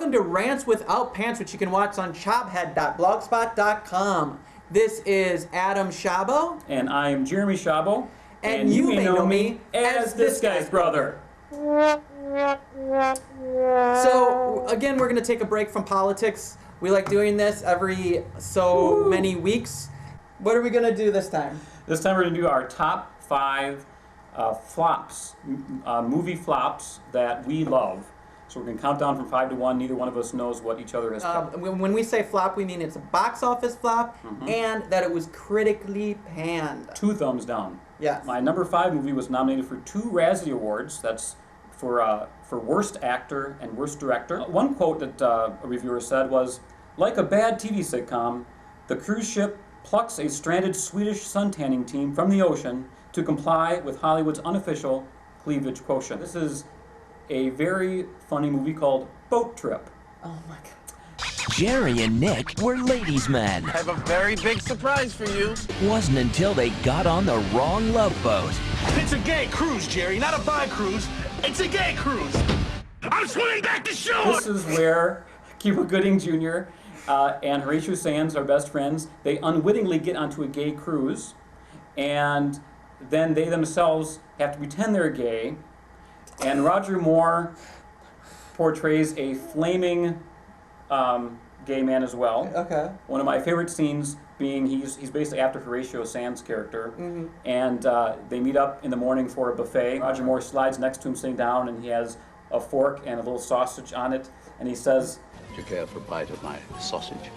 welcome to Rants Without Pants, which you can watch on chophead.blogspot.com. This is Adam Shabo. And I'm Jeremy Shabo. And you may know me as this guy's brother. So, again, we're going to take a break from politics. We like doing this every so many weeks. What are we going to do this time? This time we're going to do our top 5 flops, movie flops that we love. So we're going to count down from 5 to 1. Neither one of us knows what each other has picked. When we say flop, we mean it's a box office flop and that it was critically panned. 2 thumbs down. Yes. My number 5 movie was nominated for 2 Razzie Awards. That's for Worst Actor and Worst Director. One quote that a reviewer said was, "Like a bad TV sitcom, the cruise ship plucks a stranded Swedish suntanning team from the ocean to comply with Hollywood's unofficial cleavage quotient." This is a very funny movie called Boat Trip. Oh my God. Jerry and Nick were ladies' men. I have a very big surprise for you. Wasn't until they got on the wrong love boat. It's a gay cruise, Jerry, not a bi cruise. It's a gay cruise. I'm swimming back to shore. This is where Cuba Gooding Jr. And Horatio Sands, our best friends, they unwittingly get onto a gay cruise, and then they themselves have to pretend they're gay. And Roger Moore portrays a flaming gay man as well. Okay. One of my favorite scenes being he's basically after Horatio Sands' character, and they meet up in the morning for a buffet. Roger Moore slides next to him sitting down, and he has a fork and a little sausage on it, and he says, "Do you care for a bite of my sausage?"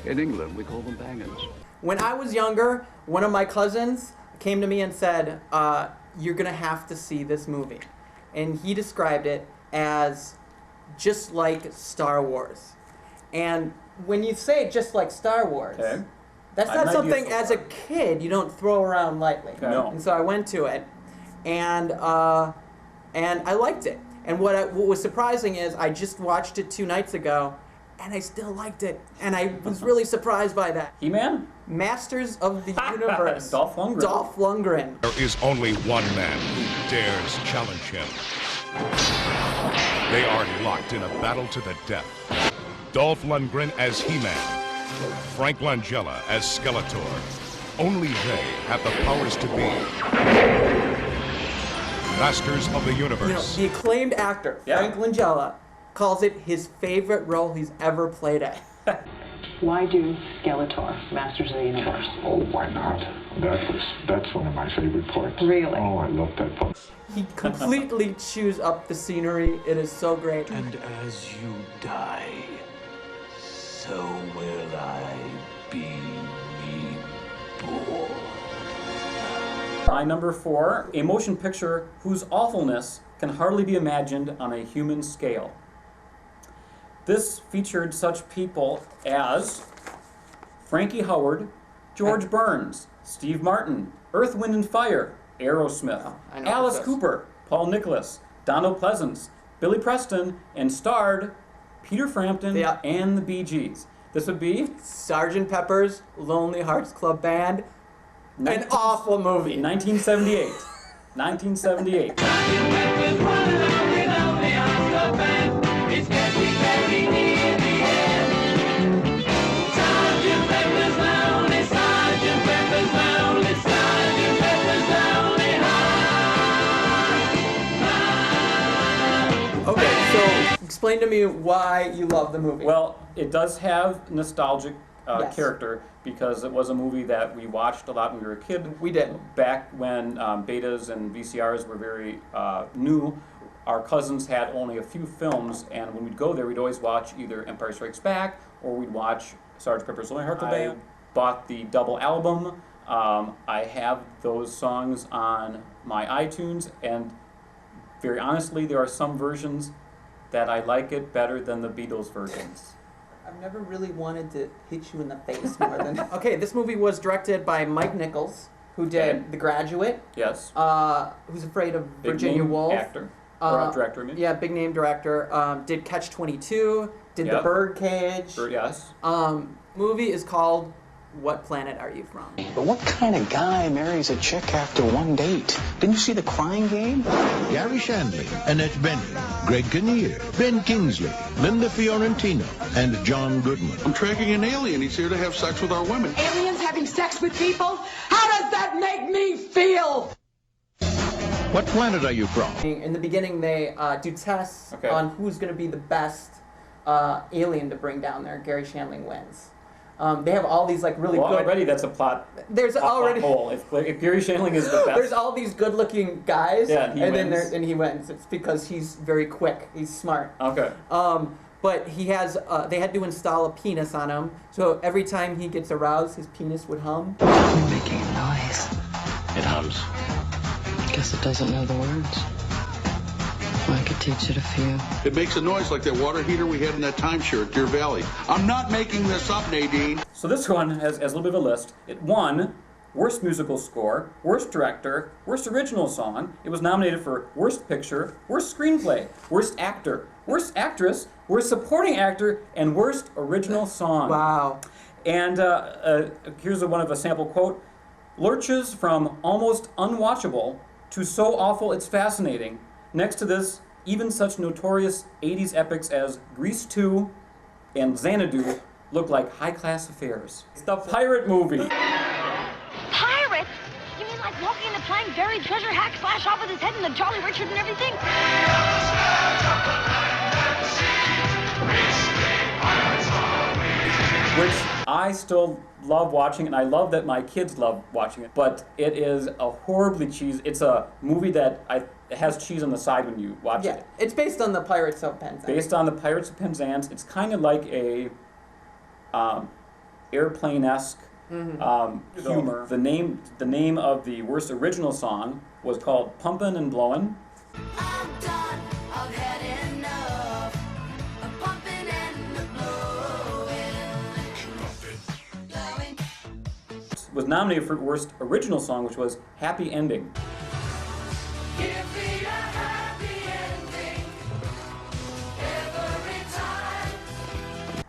In England, we call them bangers. When I was younger, one of my cousins came to me and said, "You're going to have to see this movie." And he described it as just like Star Wars. And when you say just like Star Wars, okay. that's not something as a kid you don't throw around lightly. Okay. No. And so I went to it, and I liked it. And what was surprising is I just watched it 2 nights ago, and I still liked it. And I was really surprised by that. He-Man? Masters of the Universe. Dolph Lundgren. Dolph Lundgren. There is only one man who dares challenge him. They are locked in a battle to the death. Dolph Lundgren as He-Man. Frank Langella as Skeletor. Only they have the powers to be Masters of the Universe. You know, the acclaimed actor, Frank Langella, calls it his favorite role he's ever played at. Why do Skeletor, Masters of the Universe? Oh, why not? That's one of my favorite parts. Really? Oh, I love that part. He completely chews up the scenery. It is so great. And as you die, so will I be reborn. My number 4, a motion picture whose awfulness can hardly be imagined on a human scale. This featured such people as Frankie Howard, George Burns, Steve Martin, Earth, Wind and Fire, Aerosmith, Alice Cooper, Paul Nicholas, Donald Pleasance, Billy Preston, and starred Peter Frampton and the Bee Gees. This would be Sgt. Pepper's Lonely Hearts Club Band. An awful movie. 1978. 1978. Okay, so explain to me why you love the movie. Well, it does have nostalgic character because it was a movie that we watched a lot when we were a kid. We did. Back when betas and VCRs were very new, our cousins had only a few films, and when we'd go there, we'd always watch either Empire Strikes Back or we'd watch Sgt. Pepper's Lonely Hearts Club Band. I bought the double album. I have those songs on my iTunes, and very honestly, there are some versions that I like it better than the Beatles versions. I've never really wanted to hit you in the face more than... Okay, this movie was directed by Mike Nichols, who did The Graduate. Yes. Who's Afraid of Big Virginia name Woolf. Actor. Or director, I mean. Yeah, big name director. Did Catch-22, did The Birdcage. Yes. Movie is called what planet are you from? But what kind of guy marries a chick after one date? Didn't you see The Crying Game? Gary Shandling, Annette Bening, Greg Kinnear, Ben Kingsley, Linda Fiorentino, and John Goodman. I'm tracking an alien. He's here to have sex with our women. Aliens having sex with people? How does that make me feel? What planet are you from? In the beginning, they do tests on who's going to be the best alien to bring down there. Gary Shandling wins. They have all these like really good. Already that's a plot. There's already hole. If Gary Shandling is the best. There's all these good-looking guys. Yeah, and he wins. Then he wins. It's because he's very quick. He's smart. Okay. But he has. They had to install a penis on him, so every time he gets aroused, his penis would hum. You're making a noise. It hums. Guess it doesn't know the words. I could teach it a few. It makes a noise like that water heater we had in that timeshare at Deer Valley. I'm not making this up, Nadine. So this one has a little bit of a list. It won Worst Musical Score, Worst Director, Worst Original Song. It was nominated for Worst Picture, Worst Screenplay, Worst Actor, Worst Actress, Worst Supporting Actor, and Worst Original Song. Wow. And here's one of a sample quote. Lurches from almost unwatchable to so awful it's fascinating. Next to this, even such notorious 80s epics as Grease 2 and Xanadu look like high-class affairs. It's the pirate movie. Pirates? You mean like walking into playing buried treasure hack, slash off with his head and the Jolly Richard and everything? Which I still love watching, and I love that my kids love watching it, but it is a horribly cheesy. It's a movie that it has cheese on the side when you watch it. It's based on the Pirates of Penzance. Based on the Pirates of Penzance. It's kind of like a airplane-esque humor. The name of the worst original song was called Pumpin' and Blowin'. I'm done, I've had enough. I'm pumping and blowing. Was nominated for worst original song, which was Happy Ending. Give me a happy ending every time.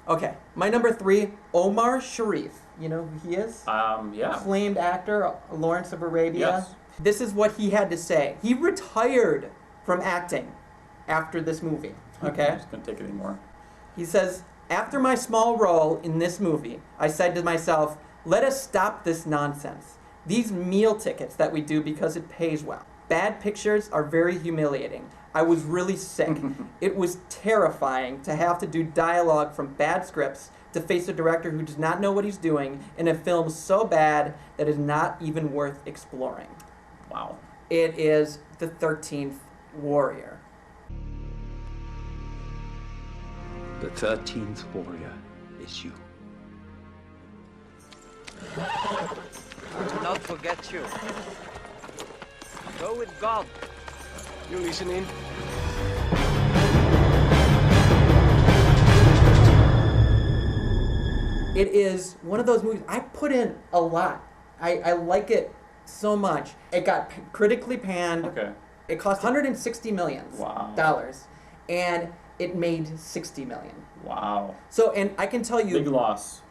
Okay, my number 3, Omar Sharif. You know who he is? Yeah. Acclaimed actor, Lawrence of Arabia. Yes. This is what he had to say. He retired from acting after this movie. Okay? I'm just gonna take it anymore. He says, after my small role in this movie, I said to myself, let us stop this nonsense. These meal tickets that we do because it pays well. Bad pictures are very humiliating. I was really sick. It was terrifying to have to do dialogue from bad scripts to face a director who does not know what he's doing in a film so bad that is not even worth exploring. Wow. It is The 13th Warrior. The 13th warrior is you. Do not forget you. Go with God. You listening? It is one of those movies I put in a lot. I like it so much. It got critically panned. Okay. It cost $160 million. Wow. And it made $60 million. Wow. So, and I can tell you, Big loss.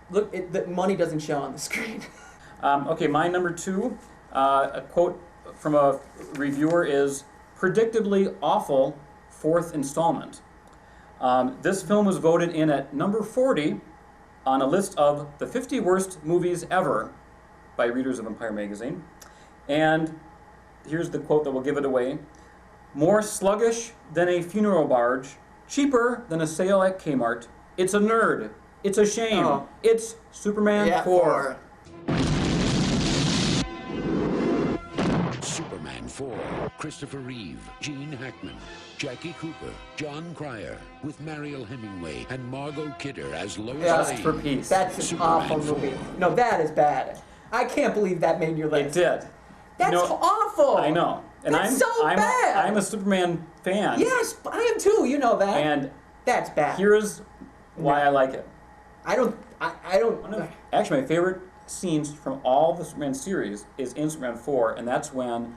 The money doesn't show on the screen. Okay, my number 2, a quote from a reviewer is, predictably awful 4th installment. This film was voted in at number 40 on a list of the 50 worst movies ever by readers of Empire magazine. And here's the quote that will give it away. More sluggish than a funeral barge, cheaper than a sale at Kmart. It's a nerd. It's a shame. Oh. It's Superman 4. Superman 4, Christopher Reeve, Gene Hackman, Jackie Cooper, John Cryer, with Mariel Hemingway and Margot Kidder as Lois Lane. For peace. That's an Superman awful 4. movie. No, that is bad. I can't believe that made your list. It did. That's awful. I know. And That's so bad. I'm a Superman fan. Yes, I am too. You know that. And that's bad. Here's why I like it. I don't. Actually, my favorite scenes from all the Superman series is in Superman 4, and that's when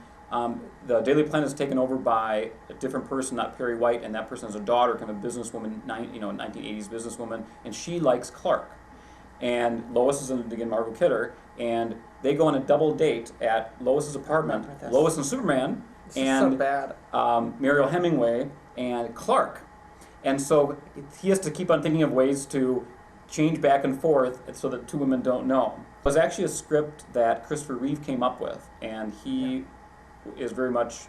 the Daily Planet is taken over by a different person, not Perry White, and that person is a daughter, kind of a businesswoman, 1980s businesswoman, and she likes Clark. and Lois is again Margot Kidder, and they go on a double date at Lois's apartment. Lois and Superman, and so bad. Mariel Hemingway and Clark. And so he has to keep on thinking of ways to change back and forth so that two women don't know. It was actually a script that Christopher Reeve came up with, and he is very much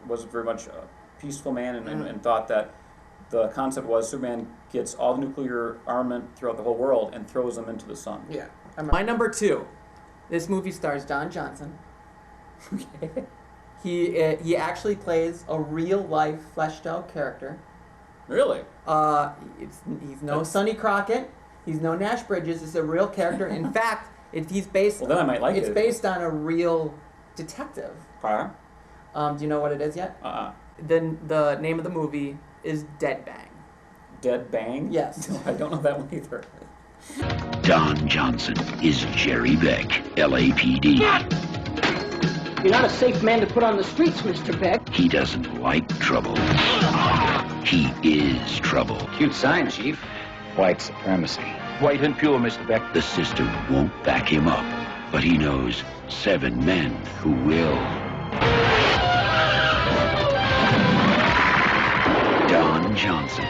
was very much a peaceful man, and thought that the concept was Superman gets all the nuclear armament throughout the whole world and throws them into the sun. Yeah. My number 2. This movie stars Don Johnson. Okay. He actually plays a real life fleshed out character. Really? He's no Sonny Crockett. He's no Nash Bridges. It's a real character. In fact, he's based. Well, then I might like it. It's based on a real detective. Uh-huh. Do you know what it is yet? The name of the movie is Dead Bang. Dead Bang? Yes. No, I don't know that one either. Don Johnson is Jerry Beck, LAPD. You're not a safe man to put on the streets, Mr. Beck. He doesn't like trouble. He is trouble. Cute sign, Chief. White supremacy. White and pure, Mr. Beck. The system won't back him up, but he knows 7 men who will. Don Johnson.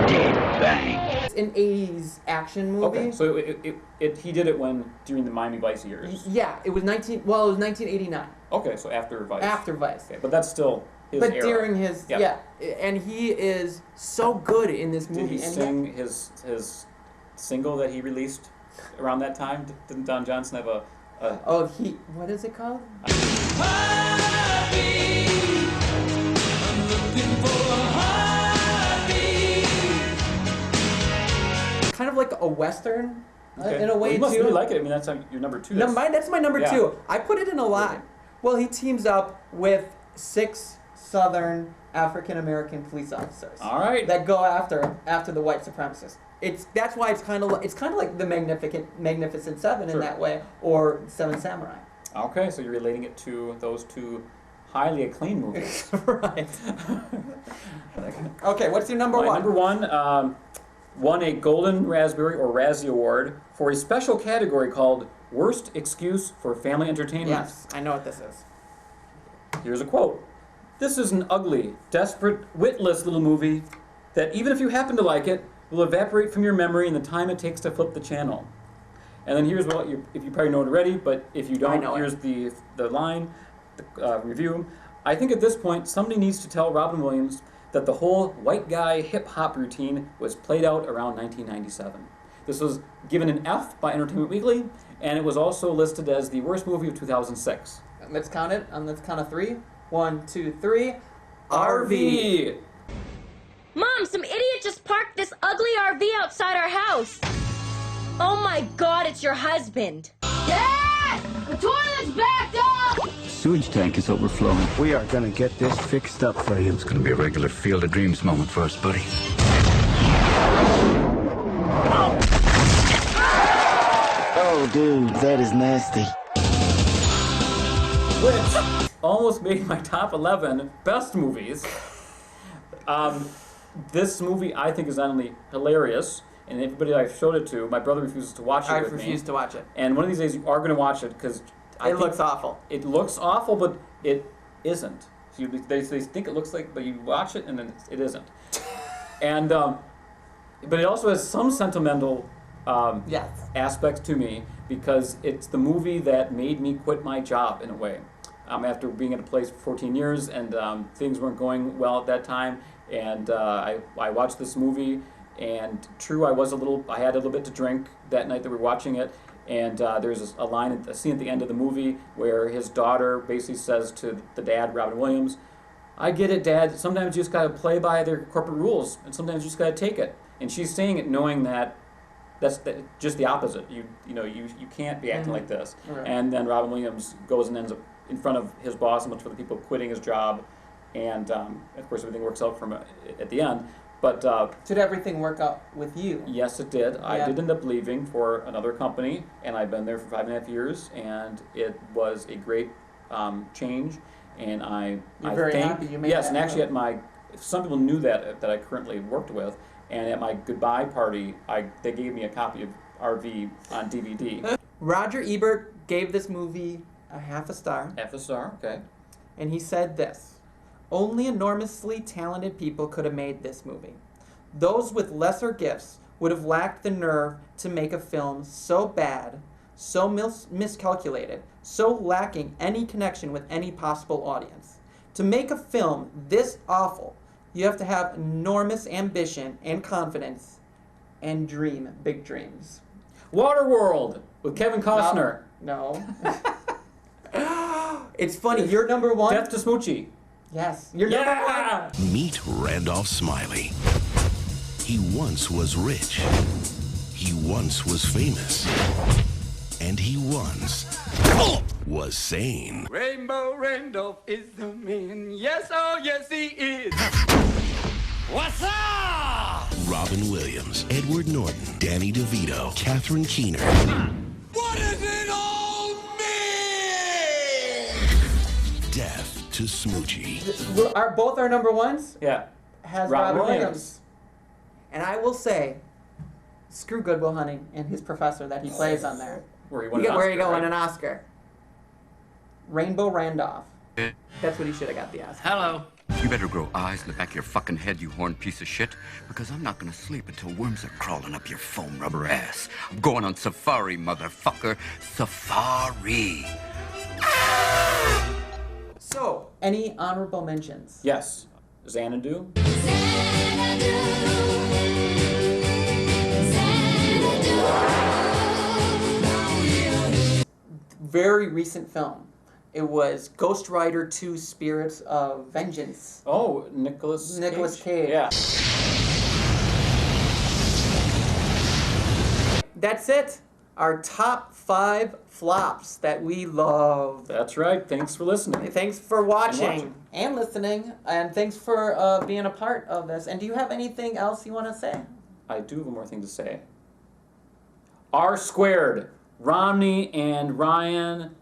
Dead Bang. It's an 80s action movie. Okay, so he did it during the Miami Vice years. Yeah, it was 1989. Okay, so after Vice. After Vice. Okay, but that's still his era. During his and he is so good in this movie. Did he sing his single that he released around that time? Didn't Don Johnson have a what is it called? Kind of like a western in a way, you must too. really like it. I mean, that's your number 2. That's my number 2. I put it in a lot. Really? Well, he teams up with 6 Southern African American police officers. All right. That go after the white supremacists. That's why it's kind of like the Magnificent Seven in that way, or Seven Samurai. Okay, so you're relating it to those 2 highly acclaimed movies. Right. Okay, what's your number 1? My number 1 won a Golden Raspberry or Razzie Award for a special category called Worst Excuse for Family Entertainment. Yes, I know what this is. Here's a quote. "This is an ugly, desperate, witless little movie that even if you happen to like it, will evaporate from your memory in the time it takes to flip the channel." And then here's what if you probably know it already, but if you don't, here's the line, the review. "I think at this point somebody needs to tell Robin Williams that the whole white guy hip-hop routine was played out around 1997. This was given an F by Entertainment Weekly, and it was also listed as the worst movie of 2006. Let's count it on the count of 3. 1, 2, 3. RV. Mom, some idiot just parked this ugly RV outside our house. Oh my God, it's your husband. Dad! The toilet's backed up! Sewage tank is overflowing. We are gonna get this fixed up for you. It's gonna be a regular Field of Dreams moment for us, buddy. Oh, dude, that is nasty. Which almost made my top 11 best movies. This movie, I think, is not only hilarious, and everybody I showed it to, my brother refuses to watch it with me. I refuse to watch it. And one of these days you are going to watch it, because it looks awful. It looks awful, but it isn't. They think it looks like, but you watch it and then it isn't. And but it also has some sentimental aspects to me, because it's the movie that made me quit my job in a way. After being at a place for 14 years and things weren't going well at that time, and I watched this movie, and true, I had a little bit to drink that night that we were watching it, and there's a scene at the end of the movie where his daughter basically says to the dad, Robin Williams, "I get it, Dad, sometimes you just gotta play by their corporate rules, and sometimes you just gotta take it." And she's saying it knowing that that's just the opposite. You can't be acting like this. Right. And then Robin Williams goes and ends up in front of his boss, and much for the people quitting his job, and of course everything works out at the end. But did everything work out with you? Yes, it did. Yeah. I did end up leaving for another company, and I've been there for 5.5 years, and it was a great change. And You're very happy you made yes, that and actually move. some people knew that I currently worked with, And at my goodbye party, they gave me a copy of RV on DVD. Roger Ebert gave this movie a half a star. Half a star, okay. And he said this: "Only enormously talented people could have made this movie. Those with lesser gifts would have lacked the nerve to make a film so bad, so miscalculated, so lacking any connection with any possible audience. To make a film this awful, you have to have enormous ambition and confidence and dream big dreams." Waterworld with Kevin Costner. No. It's funny, you're number one. Death to Smoochie. Yes, you're number one. Meet Randolph Smiley. He once was rich. He once was famous. And he once was sane. Rainbow Randolph is the man. Yes, oh yes he is. What's up? Robin Williams, Edward Norton, Danny DeVito, Catherine Keener. What does it all mean? Death to Smoochie. Both our number ones? Yeah. Has Robin Robin Williams. Williams. And I will say, screw Good Will Hunting and his professor that he plays on there. Where he won an Oscar, where he won right? an Oscar. Rainbow Randolph. That's what he should have got the Oscar. Hello. You better grow eyes in the back of your fucking head, you horned piece of shit, because I'm not gonna sleep until worms are crawling up your foam rubber ass. I'm going on safari, motherfucker. Safari. So, any honorable mentions? Yes. Xanadu. Very recent film. It was Ghost Rider 2: Spirits of Vengeance. Oh, Nicolas Cage. Yeah. That's it. Our top 5 flops that we love. That's right. Thanks for listening. Thanks for watching and listening. And thanks for being a part of this. And do you have anything else you want to say? I do have one more thing to say. R squared. Romney and Ryan.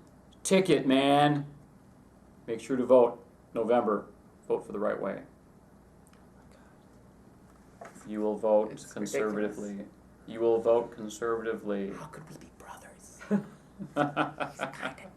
Ticket, man. Make sure to vote. November. Vote for the right way. You will vote conservatively. Ridiculous. You will vote conservatively. How could we be brothers? It's kind of